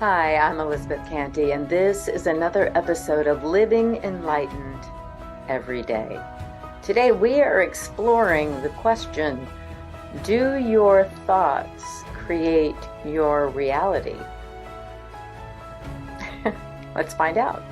Hi, I'm Elizabeth Cantey, and this is another episode of Living Enlightened Every Day. Today we are exploring the question, do your thoughts create your reality? Let's find out.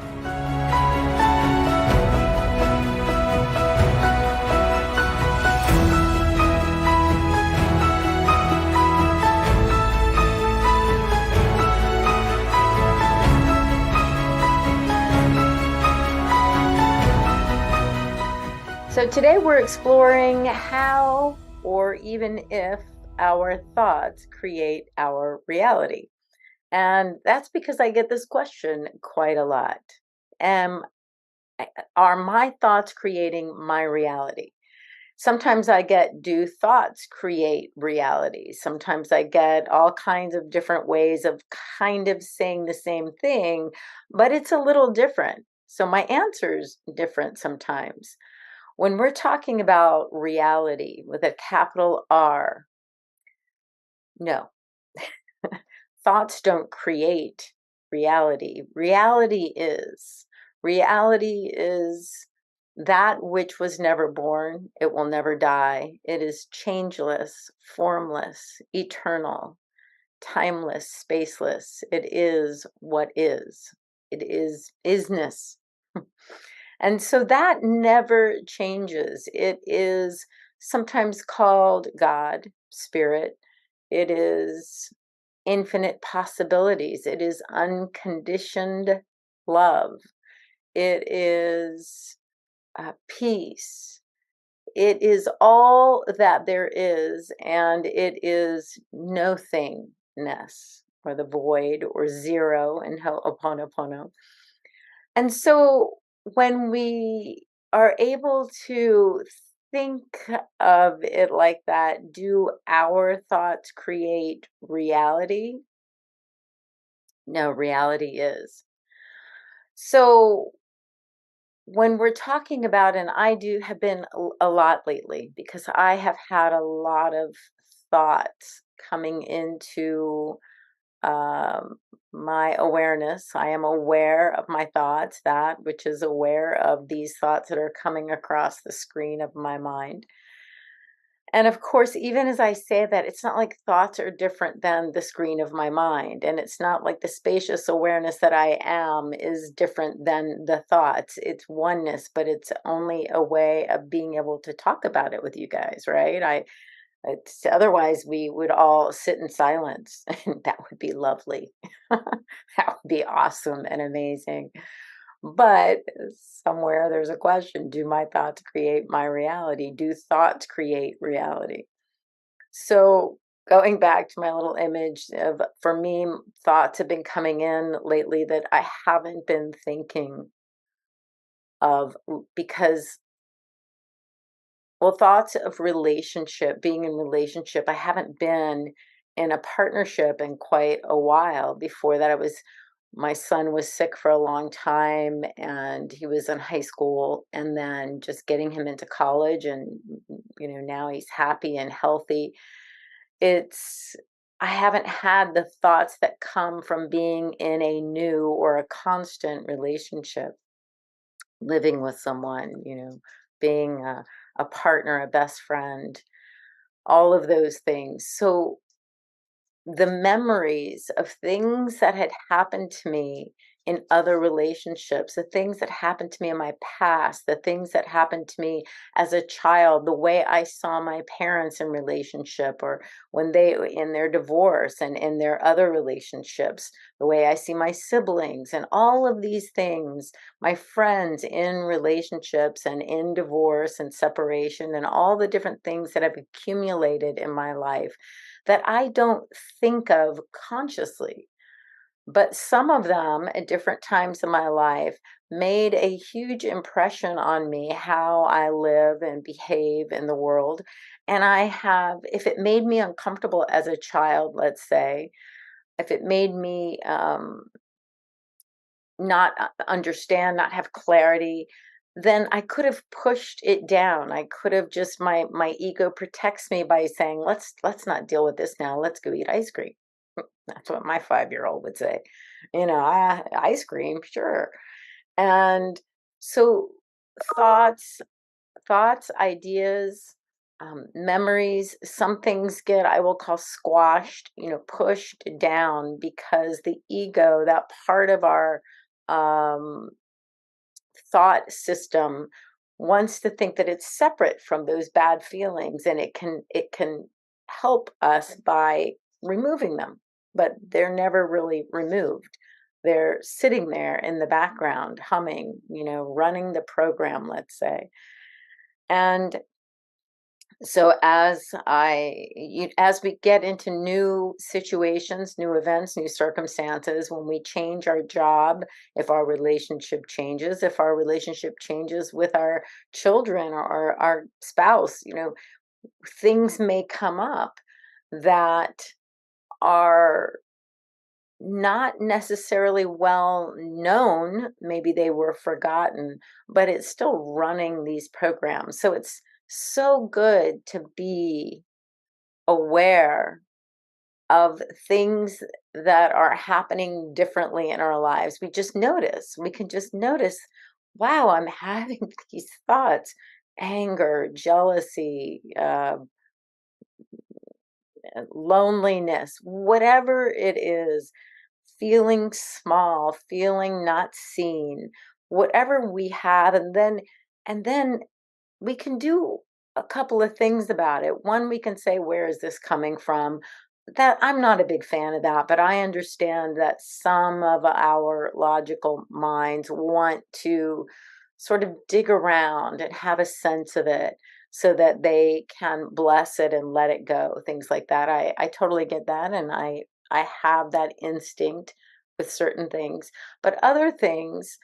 So today we're exploring how, or even if, our thoughts create our reality. And that's because I get this question quite a lot. Are my thoughts creating my reality? Sometimes I get, do thoughts create reality? Sometimes I get all kinds of different ways of kind of saying the same thing, but it's a little different. So my answer's different sometimes. When we're talking about reality with a capital R, no, thoughts don't create reality. Reality is. Reality is that which was never born. It will never die. It is changeless, formless, eternal, timeless, spaceless. It is what is. It is isness. And so that never changes. It is sometimes called God, spirit. It is infinite possibilities. It is unconditioned love. It is peace. It is all that there is, and it is no thingness, or the void, or zero in Ho'oponopono. And so when we are able to think of it like that, do our thoughts create reality? No, reality is. So when we're talking about, and I do have been a lot lately because I have had a lot of thoughts coming into um, my awareness. I am aware of my thoughts, that which is aware of these thoughts that are coming across the screen of my mind. And of course, even as I say that, it's not like thoughts are different than the screen of my mind. And it's not like the spacious awareness that I am is different than the thoughts. It's oneness, but it's only a way of being able to talk about it with you guys, right? Otherwise, we would all sit in silence, and that would be lovely. That would be awesome and amazing. But somewhere there's a question, do my thoughts create my reality? Do thoughts create reality? So, going back to my little image of, for me, thoughts have been coming in lately that I haven't been thinking of because, well, thoughts of relationship, being in relationship. I haven't been in a partnership in quite a while. Before that, my son was sick for a long time and he was in high school, and then just getting him into college, and now he's happy and healthy. It's I haven't had the thoughts that come from being in a new or a constant relationship, living with someone, being a partner, a best friend, all of those things. So the memories of things that had happened to me in other relationships, the things that happened to me in my past, the things that happened to me as a child, the way I saw my parents in relationship, or when they in their divorce and in their other relationships, the way I see my siblings and all of these things, my friends in relationships and in divorce and separation, and all the different things that have accumulated in my life. that I don't think of consciously. But some of them at different times in my life made a huge impression on me, how I live and behave in the world. And I have, if it made me uncomfortable as a child, let's say, if it made me not understand, not have clarity, then I could have pushed it down. I could have just, my ego protects me by saying, let's not deal with this now. Let's go eat ice cream. That's what my 5-year-old would say. Ice cream, sure. And so thoughts, ideas, memories, some things get, I will call squashed, pushed down because the ego, that part of our um, thought system, wants to think that it's separate from those bad feelings, and it can help us by removing them, but they're never really removed. They're sitting there in the background humming, running the program, let's say. And so as we get into new situations, new events, new circumstances, when we change our job, if our relationship changes, if our relationship changes with our children or our spouse, things may come up that are not necessarily well known. Maybe they were forgotten, but it's still running these programs. So it's so good to be aware of things that are happening differently in our lives. We can just notice, wow, I'm having these thoughts, anger, jealousy, loneliness, whatever it is, feeling small, feeling not seen, whatever we have, and then we can do a couple of things about it. One, we can say, where is this coming from? That I'm not a big fan of that, but I understand that some of our logical minds want to sort of dig around and have a sense of it so that they can bless it and let it go, things like that. I totally get that, and I have that instinct with certain things. But other things,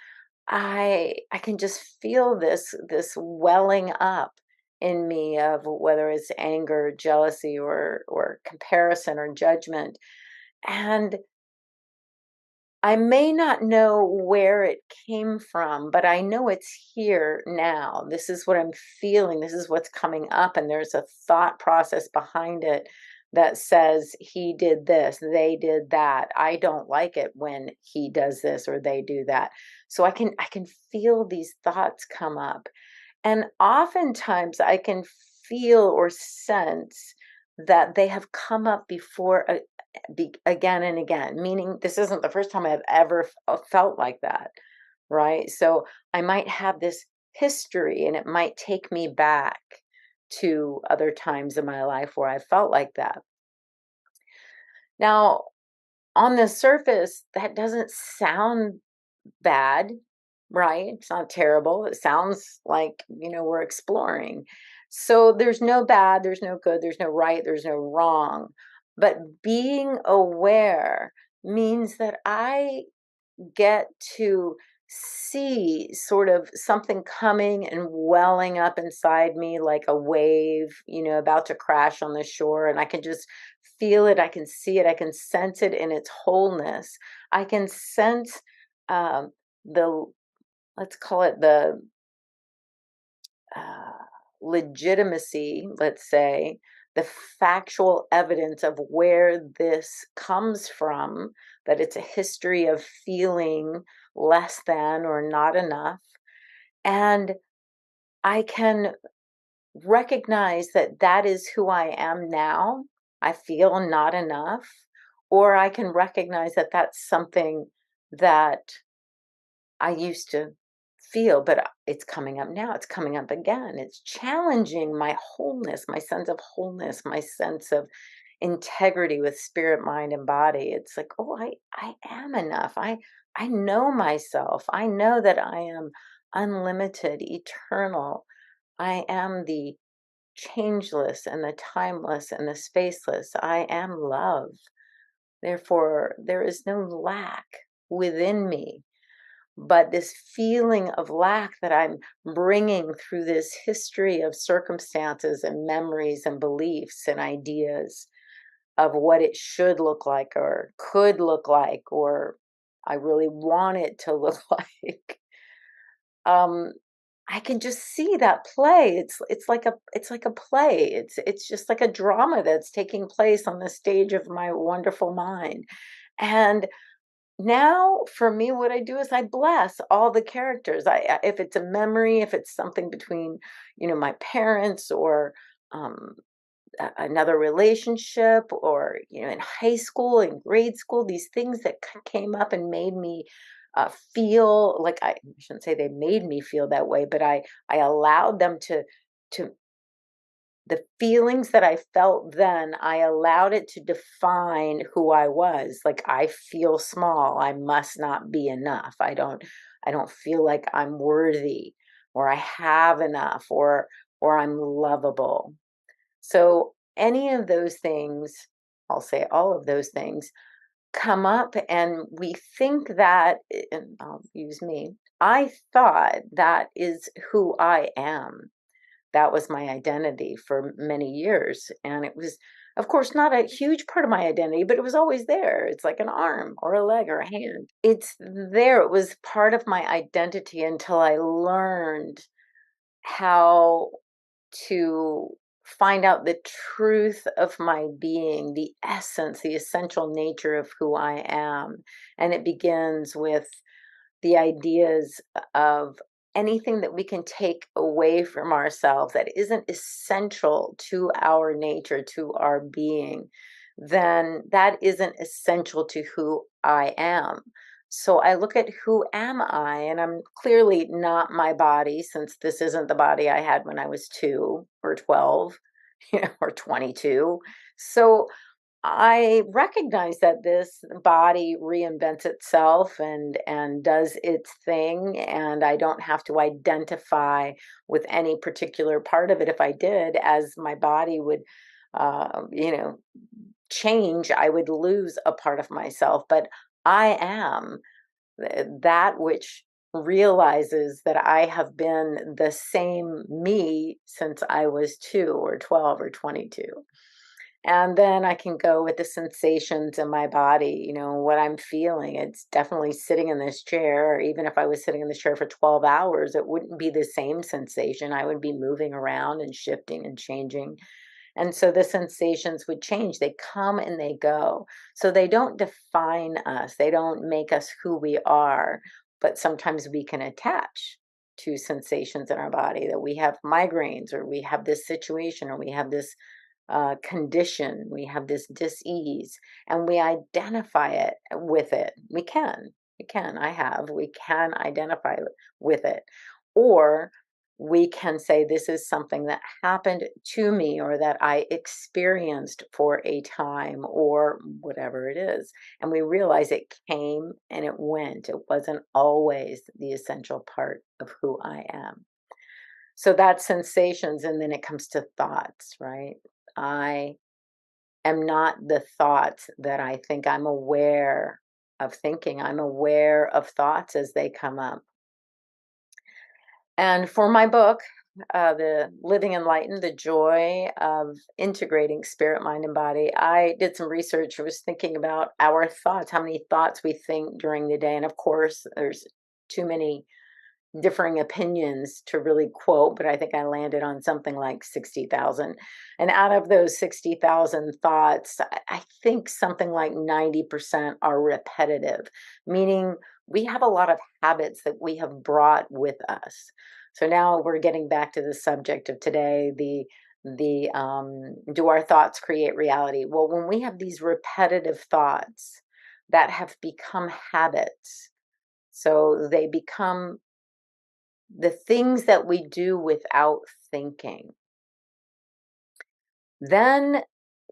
I can just feel this welling up in me of whether it's anger, jealousy, or comparison or judgment. And I may not know where it came from, but I know it's here now. This is what I'm feeling. This is what's coming up. And there's a thought process behind it that says, he did this, they did that. I don't like it when he does this or they do that. So I can feel these thoughts come up. And oftentimes I can feel or sense that they have come up before, again and again, meaning this isn't the first time I've ever felt like that, right? So I might have this history, and it might take me back to other times in my life where I felt like that. Now, on the surface, that doesn't sound bad, right? It's not terrible. It sounds like, we're exploring. So there's no bad, there's no good, there's no right, there's no wrong. But being aware means that I get to see sort of something coming and welling up inside me like a wave, about to crash on the shore. And I can just feel it. I can see it. I can sense it in its wholeness. I can sense um, the, let's call it the uh, legitimacy, let's say, the factual evidence of where this comes from, that it's a history of feeling less than or not enough. And I can recognize that that is who I am now. I feel not enough. Or I can recognize that that's something that I used to feel, but it's coming up now. It's coming up again. It's challenging my wholeness, my sense of wholeness, my sense of integrity with spirit, mind, and body. It's like, oh, I am enough. I know myself. I know that I am unlimited, eternal. I am the changeless and the timeless and the spaceless. I am love. Therefore, there is no lack within me, but this feeling of lack that I'm bringing through this history of circumstances and memories and beliefs and ideas of what it should look like or could look like or I really want it to look like. Um, I can just see that play. It's like a play. It's just like a drama that's taking place on the stage of my wonderful mind. And now for me what I do is I bless all the characters. If it's a memory, if it's something between, my parents or um another relationship or in high school and grade school, these things that came up and made me feel like I shouldn't say they made me feel that way, but I allowed them to the feelings that I felt then, I allowed it to define who I was. Like I feel small, I must not be enough. I don't feel like I'm worthy or I have enough or I'm lovable. So any of those things, I'll say all of those things, come up and we think that, and I'll use me, I thought that is who I am. That was my identity for many years. And it was, of course, not a huge part of my identity, but it was always there. It's like an arm or a leg or a hand. It's there. It was part of my identity until I learned how to find out the truth of my being, the essence, the essential nature of who I am. And it begins with the ideas of anything that we can take away from ourselves that isn't essential to our nature, to our being, then that isn't essential to who I am. So I look at who am I, and I'm clearly not my body since this isn't the body I had when I was 2 or 12, or 22. So I recognize that this body reinvents itself and does its thing, and I don't have to identify with any particular part of it. If I did, as my body would, change, I would lose a part of myself. But I am that which realizes that I have been the same me since I was 2 or 12 or 22. And then I can go with the sensations in my body, what I'm feeling. It's definitely sitting in this chair. Even if I was sitting in the chair for 12 hours, it wouldn't be the same sensation. I would be moving around and shifting and changing. And so the sensations would change. They come and they go. So they don't define us, they don't make us who we are. But sometimes we can attach to sensations in our body that we have migraines or we have this situation or we have this condition, we have this dis-ease, and we identify it with it. We can identify with it. Or we can say, this is something that happened to me or that I experienced for a time or whatever it is. And we realize it came and it went. It wasn't always the essential part of who I am. So that's sensations. And then it comes to thoughts, right? I am not the thoughts that I think. I'm aware of thinking. I'm aware of thoughts as they come up. And for my book, the Living Enlightened, the joy of integrating spirit, mind, and body, I did some research. I was thinking about our thoughts, how many thoughts we think during the day. And of course, there's too many differing opinions to really quote, but I think I landed on something like 60,000. And out of those 60,000 thoughts, I think something like 90% are repetitive, meaning we have a lot of habits that we have brought with us. So now we're getting back to the subject of today, the do our thoughts create reality? Well, when we have these repetitive thoughts that have become habits, so they become the things that we do without thinking, then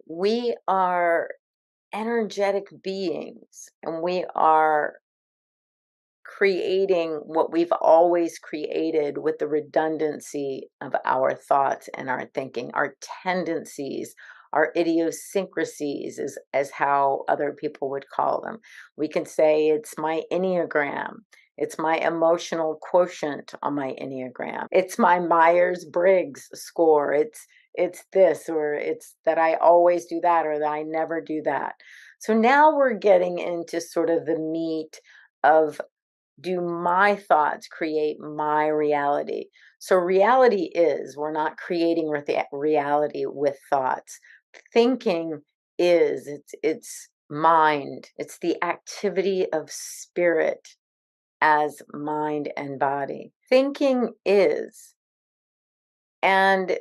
we are energetic beings and we are creating what we've always created with the redundancy of our thoughts and our thinking, our tendencies, our idiosyncrasies, is as how other people would call them. We can say it's my Enneagram. It's my emotional quotient on my Enneagram. It's my Myers-Briggs score. It's this, or it's that I always do that, or that I never do that. So now we're getting into sort of the meat of, do my thoughts create my reality? So reality is, we're not creating reality with thoughts. Thinking is, it's mind. It's the activity of spirit as mind and body. Thinking is, and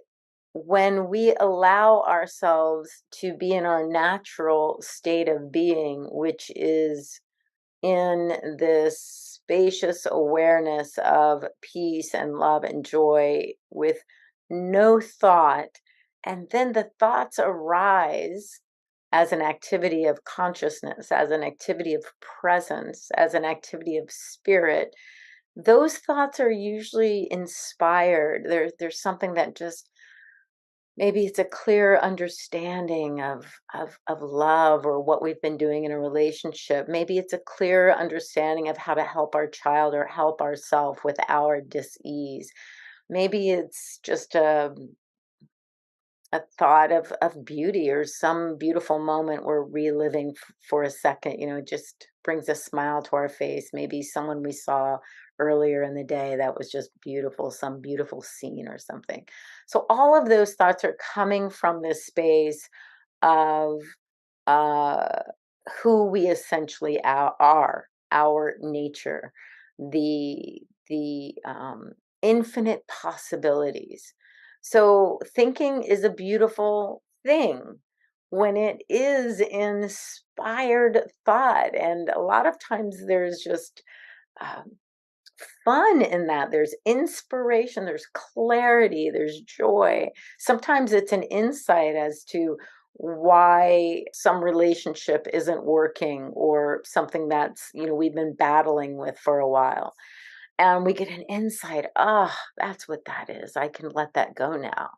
when we allow ourselves to be in our natural state of being, which is in this spacious awareness of peace and love and joy with no thought, and then the thoughts arise as an activity of consciousness, as an activity of presence, as an activity of spirit, those thoughts are usually inspired. There's something that just, maybe it's a clear understanding of love, or what we've been doing in a relationship. Maybe it's a clear understanding of how to help our child or help ourselves with our dis-ease. Maybe it's just a thought of beauty, or some beautiful moment we're reliving for a second. It just brings a smile to our face. Maybe someone we saw earlier in the day that was just beautiful, some beautiful scene or something. So all of those thoughts are coming from this space of uh, who we essentially are, our nature, the infinite possibilities. So thinking is a beautiful thing when it is inspired thought, and a lot of times there's just um, fun in that. There's inspiration, there's clarity, there's joy. Sometimes it's an insight as to why some relationship isn't working, or something that's, we've been battling with for a while. And we get an insight. Ah, that's what that is. I can let that go now.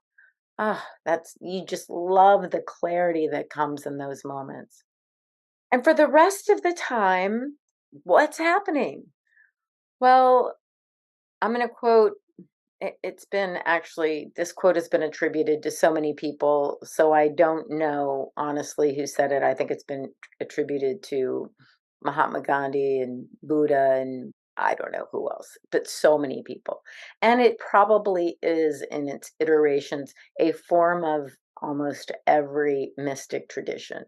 Ah, that's, you just love the clarity that comes in those moments. And for the rest of the time, what's happening? Well, I'm going to quote, it's been actually, this quote has been attributed to so many people, so I don't know honestly who said it. I think it's been attributed to Mahatma Gandhi and Buddha, and I don't know who else, but so many people. And it probably is, in its iterations, a form of almost every mystic tradition.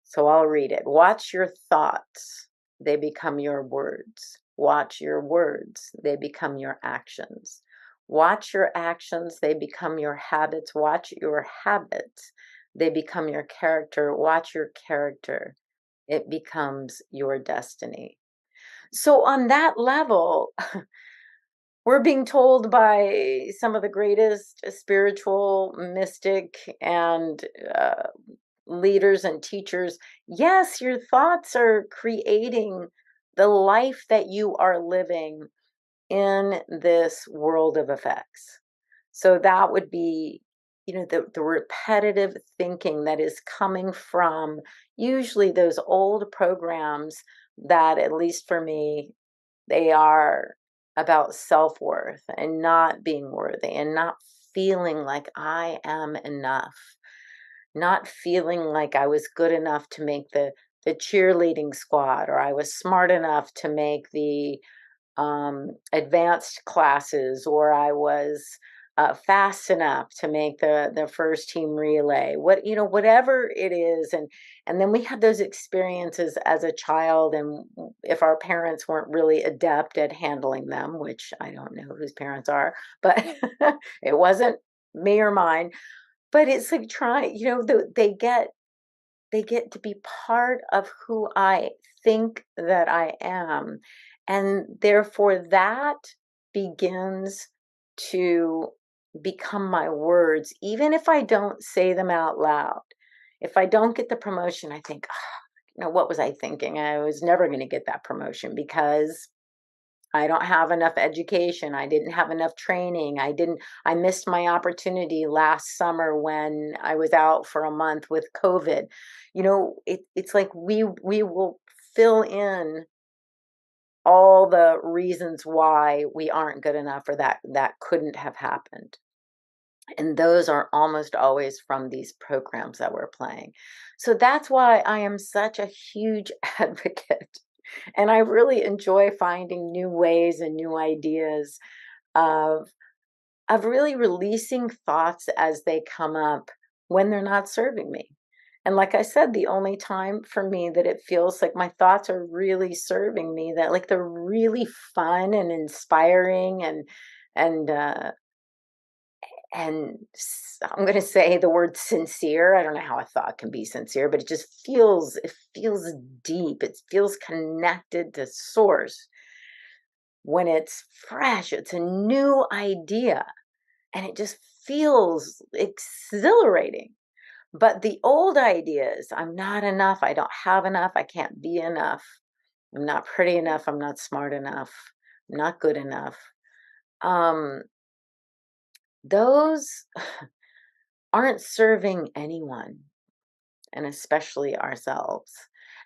So I'll read it. Watch your thoughts, they become your words. Watch your words, they become your actions. Watch your actions, they become your habits. Watch your habits, they become your character. Watch your character, it becomes your destiny. So, on that level, we're being told by some of the greatest spiritual, mystic, and leaders and teachers, yes, your thoughts are creating the life that you are living in this world of effects. So that would be, the repetitive thinking that is coming from usually those old programs that, at least for me, they are about self-worth and not being worthy and not feeling like I am enough, not feeling like I was good enough to make the cheerleading squad, or I was smart enough to make the advanced classes, or I was fast enough to make the first team relay. Whatever it is, and then we had those experiences as a child, and if our parents weren't really adept at handling them, which I don't know whose parents are, but it wasn't me or mine. But it's like trying, they get to be part of who I think that I am. And therefore, that begins to become my words, even if I don't say them out loud. If I don't get the promotion, I think, what was I thinking? I was never going to get that promotion because I don't have enough education. I didn't have enough training. I missed my opportunity last summer when I was out for a month with COVID. It's like we will fill in all the reasons why we aren't good enough or that couldn't have happened. And those are almost always from these programs that we're playing. So that's why I am such a huge advocate. And I really enjoy finding new ways and new ideas of really releasing thoughts as they come up when they're not serving me. And like I said, the only time for me that it feels like my thoughts are really serving me, that like they're really fun and inspiring and I'm going to say the word sincere. I don't know how a thought can be sincere, but it feels deep. It feels connected to source. When it's fresh, it's a new idea and it just feels exhilarating. But the old ideas, I'm not enough, I don't have enough, I can't be enough, I'm not pretty enough, I'm not smart enough, I'm not good enough. Um, those aren't serving anyone, and especially ourselves.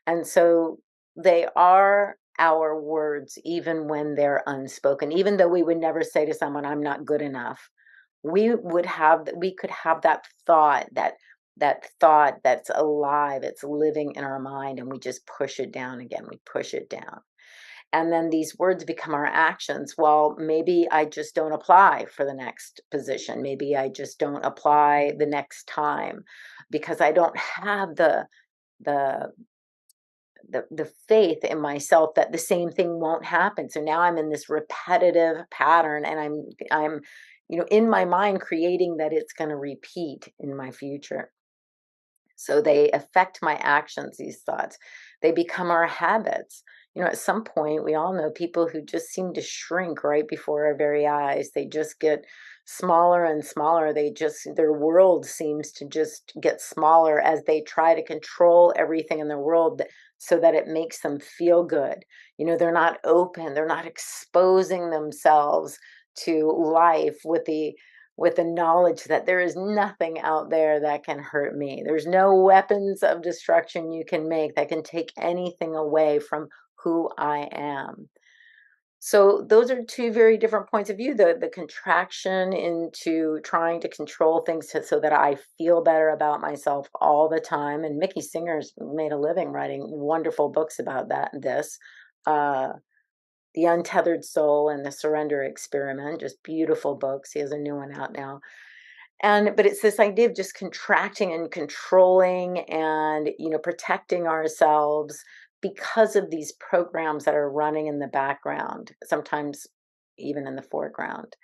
And so they are our words, even when they're unspoken, even though we would never say to someone, I'm not good enough. We could have that thought that's alive, it's living in our mind, and we just push it down again. We push it down. And then these words become our actions. Well, maybe I just don't apply for the next position. Maybe I just don't apply the next time because I don't have the the faith in myself that the same thing won't happen. So now I'm in this repetitive pattern and I'm in my mind creating that it's going to repeat in my future. So they affect my actions, these thoughts. They become our habits. At some point, we all know people who just seem to shrink right before our very eyes. They just get smaller and smaller. Their world seems to just get smaller as they try to control everything in their world so that it makes them feel good. They're not open, they're not exposing themselves to life with the knowledge that there is nothing out there that can hurt me. There's no weapons of destruction you can make that can take anything away from who I am. So those are two very different points of view. The contraction into trying to control things so that I feel better about myself all the time. And Mickey Singer's made a living writing wonderful books about this. Uh, the Untethered Soul and The Surrender Experiment, just beautiful books. He has a new one out now. But it's this idea of just contracting and controlling and, protecting ourselves because of these programs that are running in the background, sometimes even in the foreground.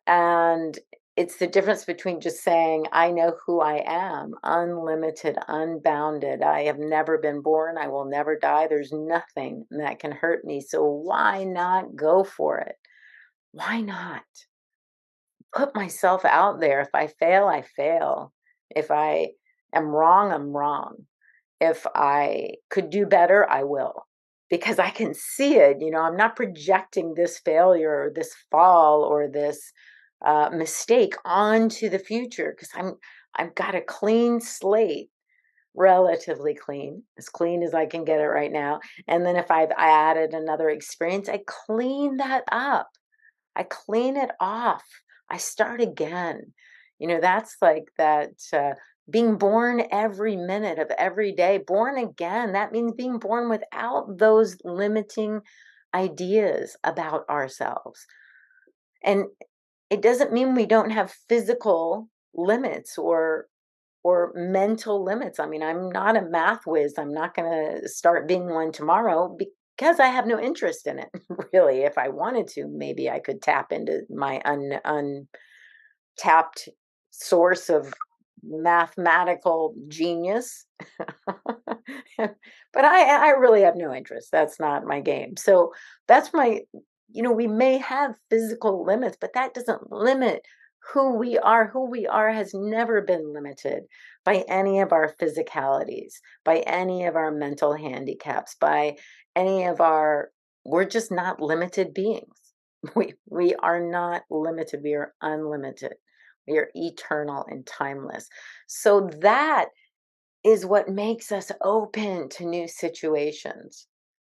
And it's the difference between just saying, I know who I am, unlimited, unbounded. I have never been born. I will never die. There's nothing that can hurt me. So why not go for it? Why not put myself out there? If I fail, I fail. If I am wrong, I'm wrong. If I could do better, I will. Because I can see it. I'm not projecting this failure or this fall or this mistake onto the future because I've got a clean slate, relatively clean as I can get it right now. And then if I added another experience, I clean that up. I clean it off. I start again. That's like that being born every minute of every day, born again. That means being born without those limiting ideas about ourselves. And it doesn't mean we don't have physical limits or mental limits. I mean, I'm not a math whiz. I'm not going to start being one tomorrow because I have no interest in it. Really, if I wanted to, maybe I could tap into my untapped source of mathematical genius. But I really have no interest. That's not my game. So that's we may have physical limits, but that doesn't limit who we are. Who we are has never been limited by any of our physicalities, by any of our mental handicaps, by any of our we're just not limited beings. We are not limited. We are unlimited. We are eternal and timeless. So that is what makes us open to new situations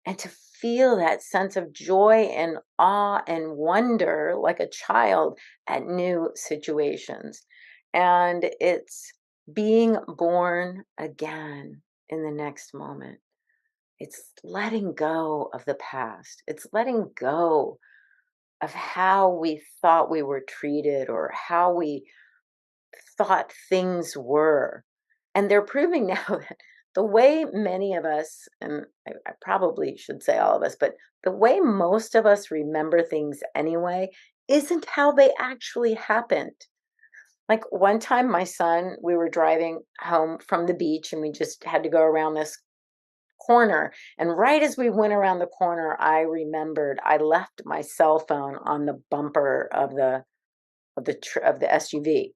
and to feel that sense of joy and awe and wonder like a child at new situations. And it's being born again in the next moment. It's letting go of the past. It's letting go of how we thought we were treated or how we thought things were. And they're proving now that the way many of us, and I probably should say all of us, but the way most of us remember things anyway isn't how they actually happened. Like one time, my son, we were driving home from the beach and we just had to go around this corner. And right as we went around the corner, I remembered I left my cell phone on the bumper of the SUV.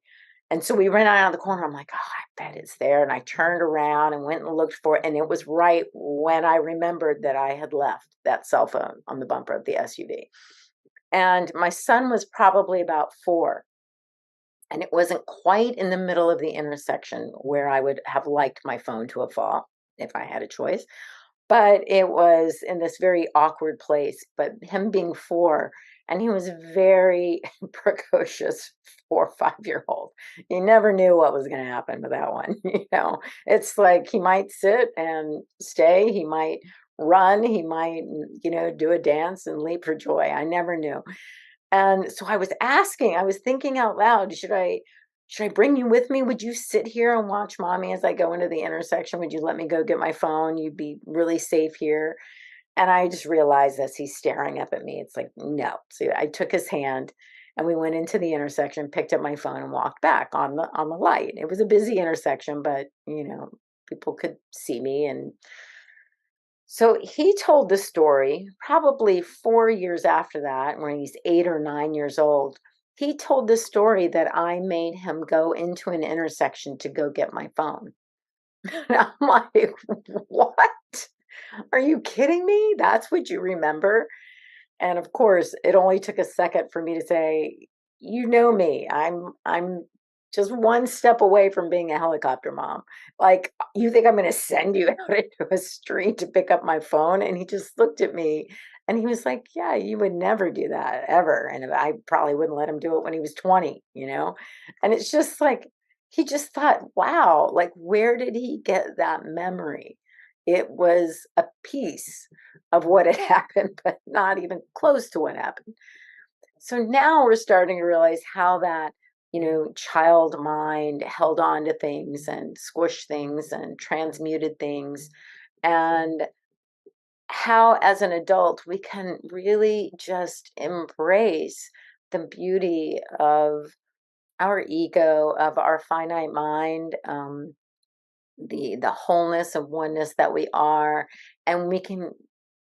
And so we ran out of the corner. I'm like, oh, I bet it's there. And I turned around and went and looked for it. And it was right when I remembered that I had left that cell phone on the bumper of the SUV. And my son was probably about 4. And it wasn't quite in the middle of the intersection where I would have liked my phone to have fallen if I had a choice. But it was in this very awkward place. But him being 4, and he was very precocious 4 or 5-year-old. You never knew what was going to happen with that one. It's like he might sit and stay. He might run. He might, do a dance and leap for joy. I never knew. And so I was thinking out loud, should I bring you with me? Would you sit here and watch mommy as I go into the intersection? Would you let me go get my phone? You'd be really safe here. And I just realized as he's staring up at me, it's like, no. So I took his hand and we went into the intersection, picked up my phone and walked back on the light. It was a busy intersection, but people could see me. And so he told the story probably 4 years after that, when he's 8 or 9 years old. He told the story that I made him go into an intersection to go get my phone. And I'm like, what? Are you kidding me? That's what you remember? And of course, it only took a second for me to say, "You know me. I'm just one step away from being a helicopter mom. Like, you think I'm gonna send you out into a street to pick up my phone?" And he just looked at me and he was like, "Yeah, you would never do that ever." And I probably wouldn't let him do it when he was 20. And it's just like he just thought, wow, like where did he get that memory? It was a piece of what had happened, but not even close to what happened. So now we're starting to realize how that, child mind held on to things and squished things and transmuted things, and how, as an adult, we can really just embrace the beauty of our ego, of our finite mind, the wholeness and oneness that we are, and we can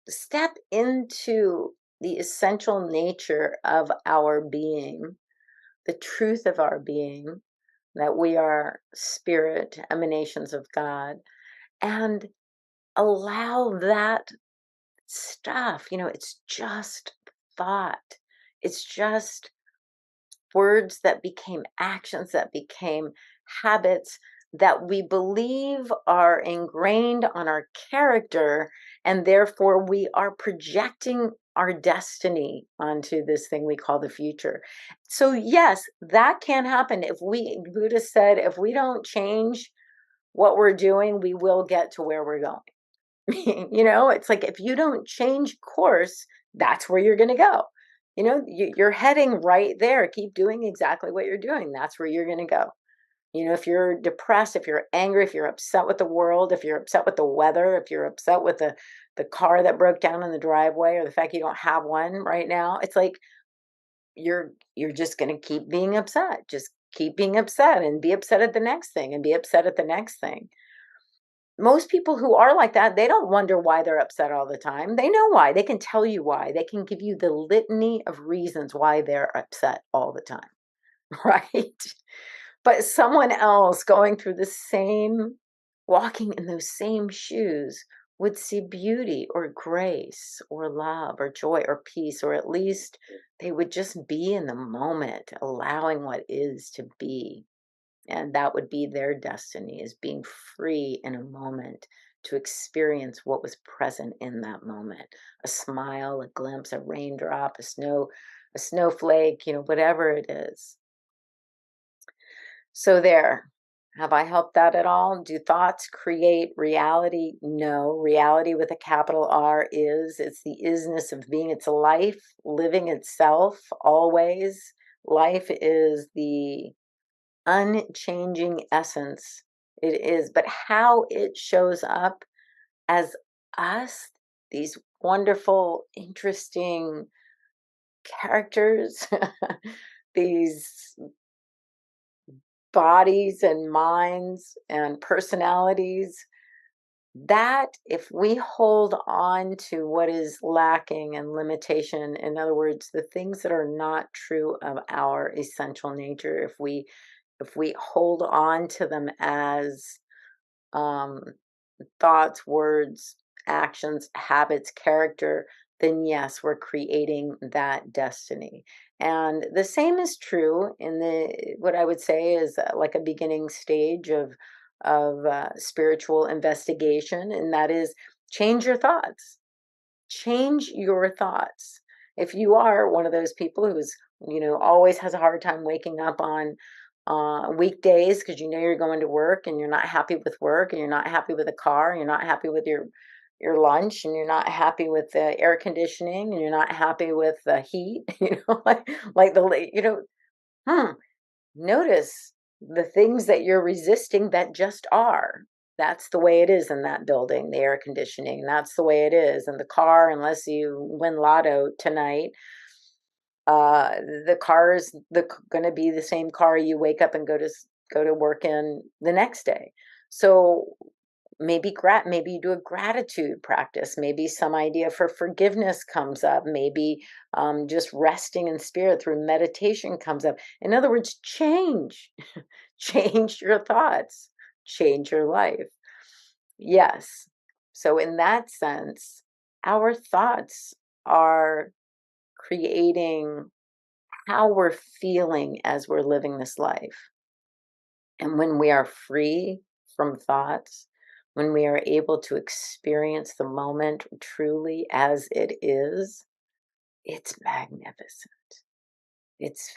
step into the essential nature of our being, the truth of our being, that we are spirit, emanations of God, and allow that stuff, it's just thought. It's just words that became actions, that became habits that we believe are ingrained on our character, and therefore we are projecting our destiny onto this thing we call the future. So yes, that can happen. Buddha said, if we don't change what we're doing, we will get to where we're going. It's like if you don't change course, that's where you're going to go. You're heading right there. Keep doing exactly what you're doing. That's where you're going to go. If you're depressed, if you're angry, if you're upset with the world, if you're upset with the weather, if you're upset with the car that broke down in the driveway, or the fact you don't have one right now, it's like you're just going to keep being upset. Just keep being upset and be upset at the next thing and be upset at the next thing. Most people who are like that, they don't wonder why they're upset all the time. They know why. They can tell you why. They can give you the litany of reasons why they're upset all the time, right? But someone else going through walking in those same shoes would see beauty or grace or love or joy or peace, or at least they would just be in the moment, allowing what is to be. And that would be their destiny, is being free in a moment to experience what was present in that moment. A smile, a glimpse, a raindrop, a snowflake, whatever it is. So there. Have I helped that at all? Do thoughts create reality? No. Reality with a capital R is. It's the isness of being. It's life living itself always. Life is the unchanging essence. It is. But how it shows up as us, these wonderful, interesting characters, these bodies and minds and personalities, that if we hold on to what is lacking and limitation, in other words, the things that are not true of our essential nature, if we hold on to them as um, thoughts, words, actions, habits, character, then yes, we're creating that destiny. And the same is true in the what I would say is like a beginning stage of spiritual investigation, and that is change your thoughts. Change your thoughts. If you are one of those people who's, always has a hard time waking up on weekdays because you're going to work and you're not happy with work and you're not happy with the car and you're not happy with your lunch and you're not happy with the air conditioning and you're not happy with the heat, like hmm, notice the things that you're resisting that just are. That's the way it is in that building, the air conditioning. That's the way it is. And the car, unless you win lotto tonight, uh, the car is going to be the same car you wake up and go to work in the next day. So maybe you do a gratitude practice, maybe some idea for forgiveness comes up, maybe just resting in spirit through meditation comes up. In other words, change your thoughts, change your life. Yes. So in that sense, our thoughts are creating how we're feeling as we're living this life. And when we are free from thoughts, when we are able to experience the moment truly as it is, it's magnificent. It's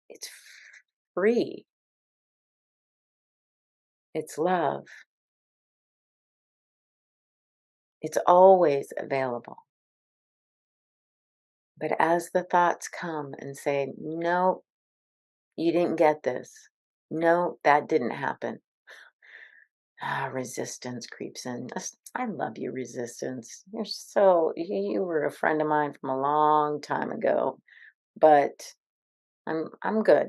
it's free. It's love. It's always available. But as the thoughts come and say, "No, you didn't get this. No, that didn't happen." Resistance creeps in. I love you, resistance. You were a friend of mine from a long time ago, but I'm good.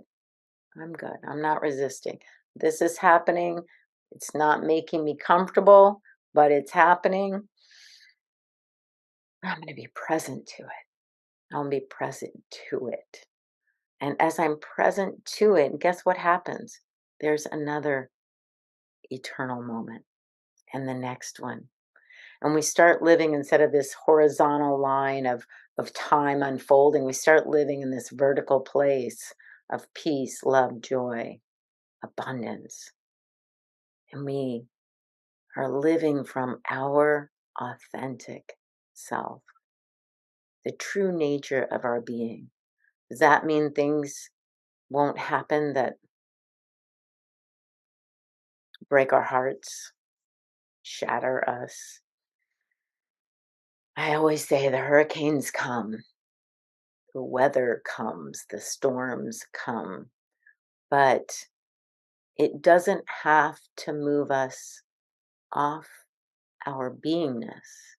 I'm good. I'm not resisting. This is happening. It's not making me comfortable, but it's happening. I'm going to be present to it. I'll be present to it. And as I'm present to it, guess what happens? There's another eternal moment and the next one, and we start living, instead of this horizontal line of time unfolding, we start living in this vertical place of peace, love, joy, abundance. And we are living from our authentic self, the true nature of our being. Does that mean things won't happen that break our hearts, shatter us? I always say the hurricanes come, the weather comes, the storms come, but it doesn't have to move us off our beingness.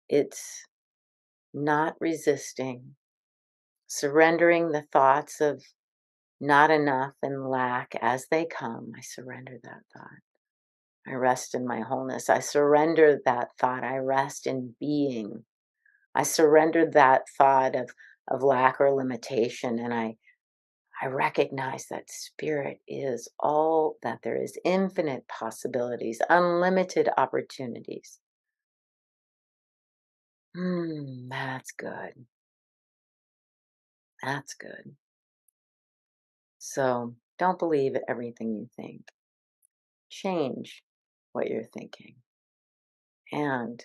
It's not resisting, surrendering the thoughts of not enough and lack as they come. I surrender that thought. I rest in my wholeness. I surrender that thought. I rest in being. I surrender that thought of lack or limitation, and I recognize that spirit is all that there is, infinite possibilities, unlimited opportunities. That's good. That's good. So don't believe everything you think. Change what you're thinking. And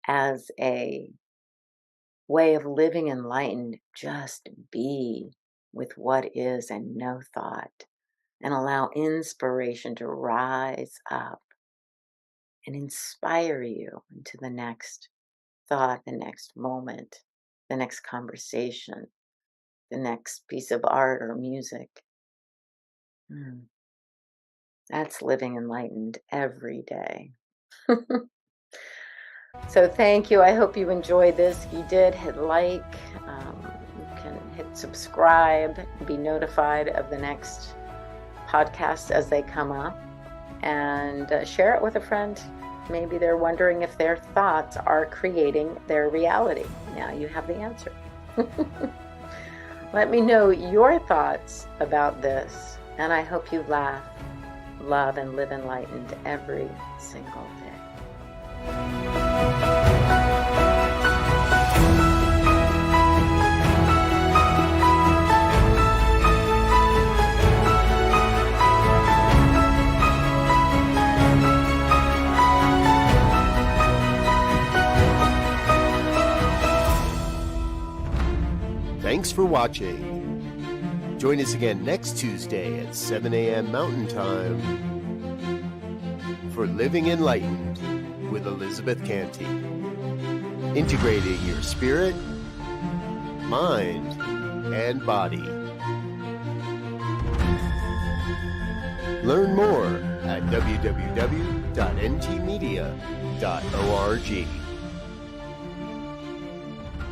as a way of living enlightened, just be with what is and no thought, and allow inspiration to rise up and inspire you into the next thought, the next moment, the next conversation, the next piece of art or music. Mm, that's living enlightened every day. So thank you. I hope you enjoyed this. If you did, hit like. You can hit subscribe, be notified of the next podcasts as they come up, and share it with a friend. Maybe they're wondering if their thoughts are creating their reality. Now you have the answer. Let me know your thoughts about this, and I hope you laugh, love, and live enlightened every single day. Thanks for watching. Join us again next Tuesday at 7 a.m. Mountain Time for Living Enlightened with Elizabeth Cantey. Integrating your spirit, mind, and body. Learn more at www.ntmedia.org.